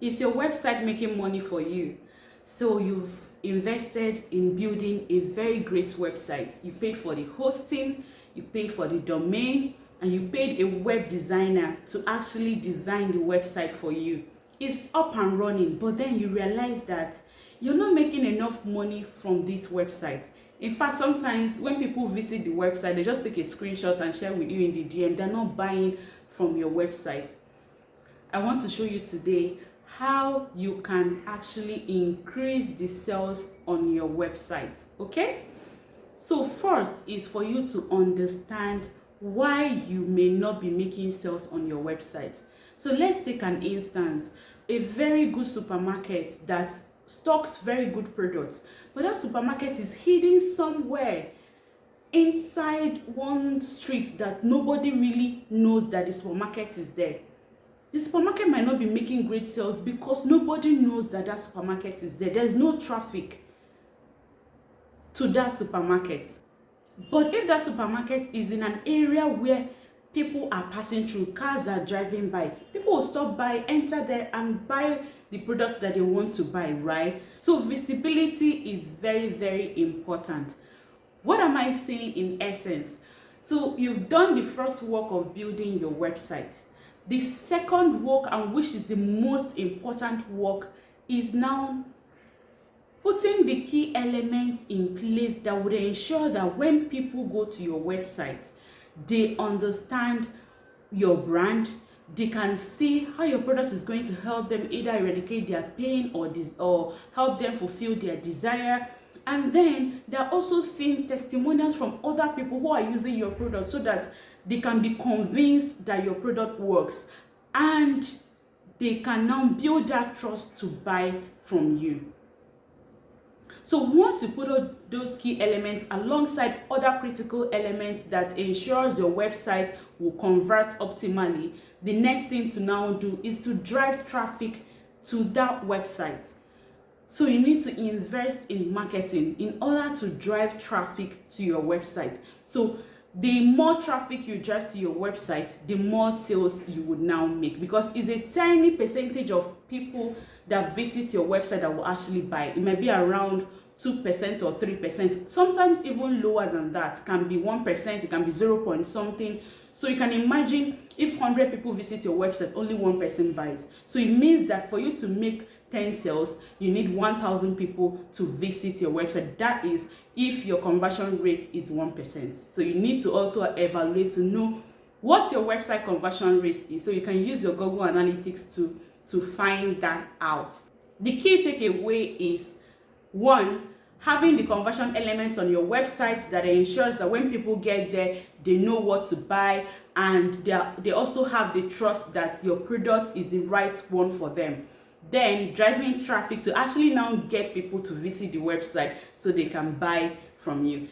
Is your website making money for you? So you've invested in building a very great website. You paid for the hosting, you paid for the domain, and you paid a web designer to actually design the website for you. It's up and running, but then you realize that you're not making enough money from this website. In fact, sometimes when people visit the website, they just take a screenshot and share with you in the DM. They're not buying from your website. I want to show you today how you can actually increase the sales on your website. Okay, so first is for you to understand why you may not be making sales on your website. So let's take an instance. A very good supermarket that stocks very good products, but that supermarket is hidden somewhere inside one street that nobody really knows that the supermarket is there. The supermarket might not be making great sales because nobody knows that that supermarket is there. There's no traffic to that supermarket. But if that supermarket is in an area where people are passing through, cars are driving by, people will stop by, enter there and buy the products that they want to buy, right? So visibility is very, very important. What am I saying in essence? So you've done the first work of building your website. The second work, and which is the most important work, is now putting the key elements in place that would ensure that when people go to your website, they understand your brand, they can see how your product is going to help them either eradicate their pain or help them fulfill their desire. And then they're also seeing testimonials from other people who are using your product so that they can be convinced that your product works, and they can now build that trust to buy from you. So once you put all those key elements alongside other critical elements that ensures your website will convert optimally, the next thing to now do is to drive traffic to that website. So you need to invest in marketing in order to drive traffic to your website. So the more traffic you drive to your website, the more sales you would now make, because it's a tiny percentage of people that visit your website that will actually buy. It might be around 2% or 3%, sometimes even lower than that. It can be 1%, it can be 0 point something. So you can imagine if 100 people visit your website, only one person buys. So it means that for you to make 10 sales, you need 1,000 people to visit your website. That is if your conversion rate is 1%. So you need to also evaluate to know what your website conversion rate is. So you can use your Google Analytics to find that out. The key takeaway is, one, having the conversion elements on your website that ensures that when people get there, they know what to buy, and they also have the trust that your product is the right one for them. Then driving traffic to actually now get people to visit the website so they can buy from you.